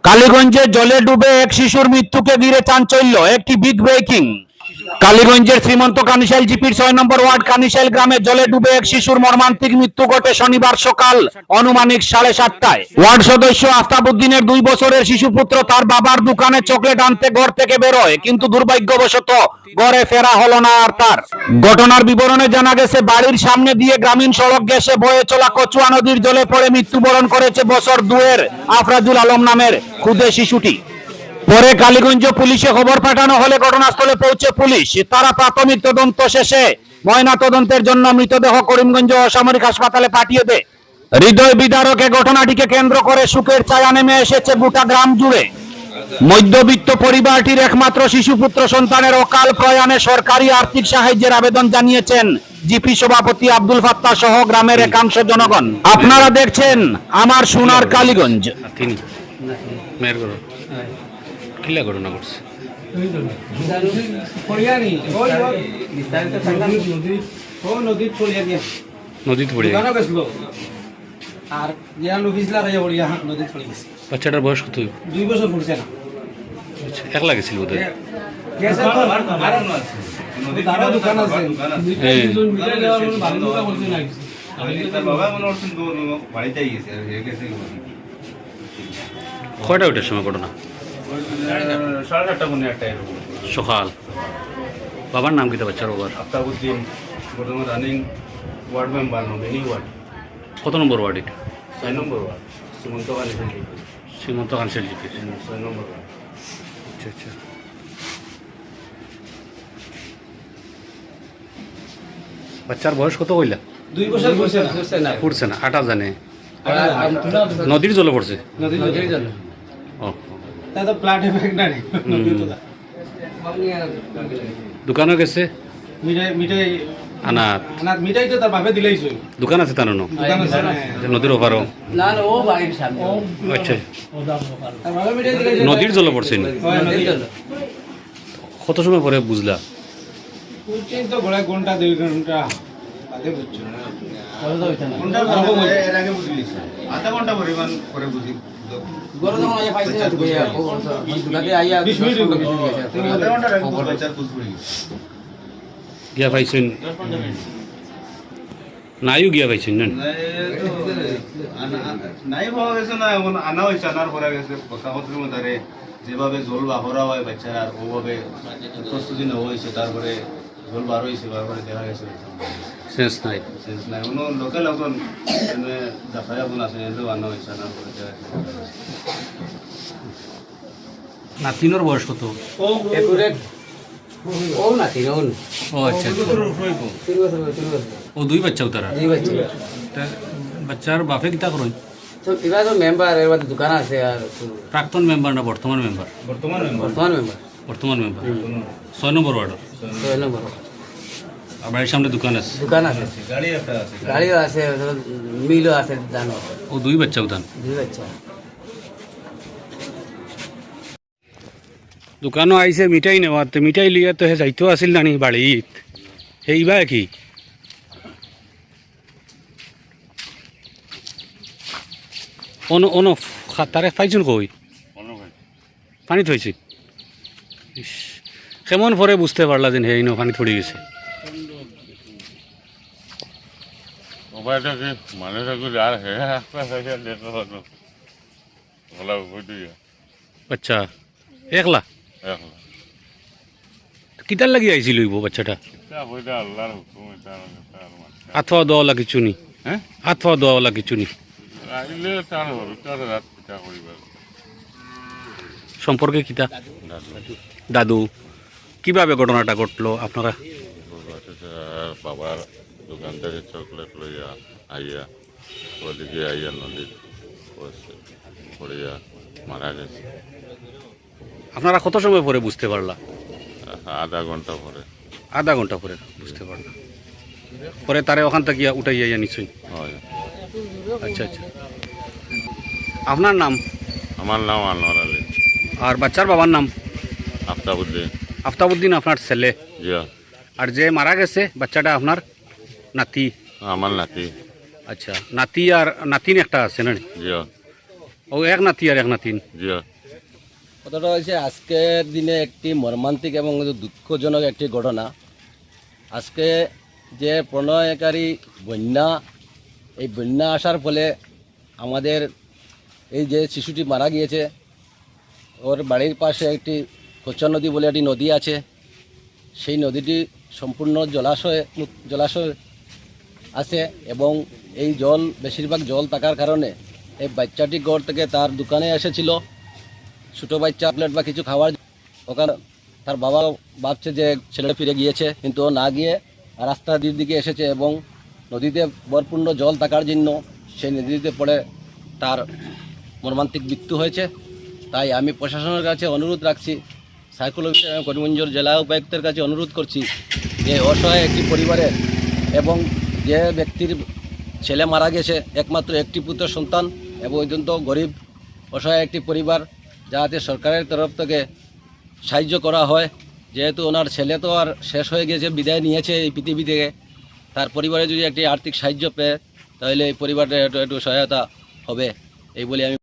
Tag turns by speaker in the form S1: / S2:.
S1: কালীগঞ্জে জলে ডুবে এক শিশুর মৃত্যুকে ঘিরে চাঞ্চল্য, একটি বিগ ব্রেকিং। কালীগঞ্জের শ্রীমন্ত কানিশাইল জিপির ৬ নম্বর ওয়ার্ড কানিশাইল গ্রামে জলে ডুবে এক শিশুর মর্মান্তিক মৃত্যু ঘটে শনিবার সকাল আনুমানিক 7:30টায়। ওয়ার্ড সদস্য আফতাবউদ্দিনের 2 বছরের শিশুপুত্র তার বাবার দোকানে চকলেট আনতে ঘর থেকে বেরোয়, কিন্তু দুর্ভাগ্যবশত ঘরে ফেরা হলো না আর তার। ঘটনার বিবরণে জানা গেছে, বাড়ির সামনে দিয়ে গ্রামীণ সড়ক ঘেঁষে বয়ে চলা কচুয়া নদীর জলে পড়ে মৃত্যুবরণ করেছে বছর 2-এর আফরাজুল আলম নামের ক্ষুদে শিশুটি। পরে কালীগঞ্জ পুলিশে খবর পাঠানো হলে ঘটনাস্থলে পৌঁছে পুলিশ তারা প্রাথমিক তদন্ত শেষে ময়না তদন্তের জন্য মৃতদেহ করিমগঞ্জ অসামরিক হাসপাতালে পাঠিয়ে দেয়। হৃদয় বিদারক এই ঘটনাটিকে কেন্দ্র করে শোকের ছায়া নেমে এসেছে গোটা গ্রাম জুড়ে। মধ্যবিত্ত পরিবারটির একমাত্র শিশুপুত্র সন্তানের অকাল প্রয়াণে সরকারি আর্থিক সাহায্যের আবেদন জানিয়েছেন জিপি সভাপতি আব্দুল ফাত্তাহ সহ গ্রামের একাংশ জনগণ। আপনারা দেখছেন আমার সোনার কালীগঞ্জ।
S2: কিলা ঘটনা ঘটছে? নদীতে পড়ে
S3: আর নদীত পড়ে গেছে।
S2: বাচ্চাটার বয়স কত?
S3: 2 বছর পড়ছে না।
S2: একলা গেছিল ওদের?
S3: দোকান আছে।
S2: কয়টা ওইটার সময় ঘটনা?
S4: 7:30
S2: সকাল। বাবার নাম কি? বাচ্চার বাবার?
S4: আফতাবউদ্দিন, বর্তমান running ward member, nominee ward.
S2: কত নম্বর ওয়ার্ড এটা?
S4: 6 নম্বর ward, Srimanta Kanishail GP.
S2: Srimanta Kanishail GP
S4: 6 নম্বর ওয়ার্ড।
S2: আচ্ছা আচ্ছা। বাচ্চার বয়স কত কইলা?
S3: 2 বছর পড়ছে না।
S2: পড়ছে না, আটা জানে। নদীর জলে পড়ছে?
S3: নদীর জল।
S2: ও,
S3: তা তো প্লাট এফেক্ট না রে। নদী তো না।
S2: দোকানে গেছে
S3: মিঠাই
S2: আনাত।
S3: মিঠাই তো তার বাপে দিলাইছো।
S2: দোকান আছে তার?
S3: দোকান আছে না।
S2: নদীর ওপারও?
S5: না না, ও বাড়ির সামনে।
S2: আচ্ছা।
S3: তার বাপে মিঠাই দিলাইছো।
S2: নদীর জলে পড়ছেন?
S3: হয় নদীর জল।
S2: কত সময় পরে বুঝলা?
S3: বুঝছেন তো ঘোড়া ঘন্টা 2 ঘন্টা বাদে বুঝছো।
S4: ঘন্টা এর আগে বুঝি লিছে। আধা ঘন্টা পরিমাণ করে বুঝি।
S5: গরম যখন আইয়া পাইছে না তো ভাইয়া, ও দুলাতে আইয়া
S3: 20 মিনিট
S4: আধা ঘন্টার আগে বাচ্চার বুঝ পড়ে গেছে।
S2: গিয়া পাইছেন? নাইও গিয়া পাইছেন না?
S4: নাই পাওয়া গেছে না, এখন আনা হয়েছে। আনার পরে গেছে কথাপত্রের মধ্যে যেভাবে জল বাহরা হয় বাচ্চার, আর ওভাবে প্রস্তুতি নেওয়া হয়েছে। তারপরে জল বার হয়েছে, তারপরে দেখা গেছে
S2: সেন্স নাই।
S4: সেন্স নাই। কোনো লোকাল এখন যাত্রা এখন আছে, এটাও আনা হয়েছে। আনার পরে দেখা গেছে।
S2: নাতিনোর বয়স কত?
S5: একুরেট ও না তিন।
S2: ও আচ্ছা আচ্ছা।
S5: 3 বছর 3 বছর।
S2: ও 2 বাচ্চাও তারা?
S5: 2 বাচ্চা।
S2: তা বাচ্চার বাপে কিতা করেন?
S5: তো এবার তো মেম্বার এর মধ্যে দোকান আছে আর
S2: প্রাক্তন মেম্বার না বর্তমান মেম্বার?
S4: বর্তমান মেম্বার।
S5: বর্তমান মেম্বার।
S2: বর্তমান মেম্বার। 6 নম্বর ওয়ার্ডের?
S5: 6 নম্বর।
S2: আর বাড়ির সামনে দোকান আছে?
S5: দোকান আছে,
S4: গাড়ি একটা আছে।
S5: গাড়িও আছে, মিলও আছে, জানো।
S2: ও 2 বাচ্চাও তান?
S5: 2 বাচ্চা।
S2: দোকানও আইছে মিঠাই নেওয়াতে, মিঠাই লিয়া তো হে যাইতো আছিল নানি বাড়িত, সেইবা কি? অন তারে পাইছুন কই? পানিত হয়েছে? কেমন পরে বুঝতে পারলা যে হেই পানি পড়ে গেছে? আচ্ছা, একলা? কিতার লাগি আইছিল বাচ্চাটা? হাত পাওয়া দেওয়ালা কিছু নি? হ্যাঁ, হাত পাওয়া দেওয়ালা কিছু নি? সম্পর্কে কিতা? দাদু। কিভাবে ঘটনাটা ঘটলো আপনারা?
S6: বাবার দোকান থেকে চকলেট লইয়া আইয়া ওদিকে আইয়া নদীর পড়িয়া মারা গেছে।
S2: আপনারা কত সময় পরে বুঝতে পারলা?
S6: আধা ঘন্টা পরে।
S2: আধা ঘন্টা পরে বুঝতে পারলাম। পরে তারে ওখান থেকে উঠাইয়া নিশ্চয়ই?
S6: হয়।
S2: আচ্ছা আচ্ছা। আপনার নাম?
S6: আমার নাম আনোয়ার আলী।
S2: আর বাচ্চার বাবার নাম?
S6: আফতাবউদ্দিন।
S2: আফতাবউদ্দিন আপনার ছেলে?
S6: জিয়া।
S2: আর যে মারা গেছে বাচ্চাটা আপনার নাতি?
S6: আমার নাতি।
S2: আচ্ছা, নাতি আর নাতিন একটা আছে না?
S6: জিয়া।
S2: ও এক নাতি আর এক নাতিন?
S6: জিয়া।
S7: কথাটা হয়েছে আজকের দিনে একটি মর্মান্তিক এবং দুঃখজনক একটি ঘটনা। আজকে যে প্রণয়কারী বন্যা, এই বন্যা আসার ফলে আমাদের এই যে শিশুটি মারা গিয়েছে, ওর বাড়ির পাশে একটি কোচা নদী বলে একটি নদী আছে। সেই নদীটি সম্পূর্ণ জলাশয় আছে এবং এই জল, বেশিরভাগ জল থাকার কারণে এই বাচ্চাটি ঘর থেকে তার দোকানে এসেছিল ছোটো বাচ্চা প্লেট বা কিছু খাওয়ার। ওখানে তার বাবা ভাবছে যে ছেলেটা ফিরে গিয়েছে, কিন্তু ও না গিয়ে রাস্তার দিকে এসেছে এবং নদীতে ভরপূর্ণ জল থাকার জন্য সেই নদীতে পড়ে তার মর্মান্তিক মৃত্যু হয়েছে। তাই আমি প্রশাসনের কাছে অনুরোধ রাখছি, সার্কুল অফিসার এবং করিমগঞ্জের জেলা উপায়ুক্তের কাছে অনুরোধ করছি যে অসহায় একটি পরিবারের এবং যে ব্যক্তির ছেলে মারা গেছে একমাত্র একটি পুত্র সন্তান এবং অত্যন্ত গরিব অসহায় একটি পরিবার, যাতে সরকারের তরফ থেকে সাহায্য করা হয়। যেহেতু ওনার ছেলে তো আর শেষ হয়ে গেছে, বিদায় নিয়েছে এই পৃথিবী থেকে, তার পরিবারে যদি একটি আর্থিক সাহায্য পেয়ে তাহলে এই পরিবারটা একটু সহায়তা হবে এই বলে আমি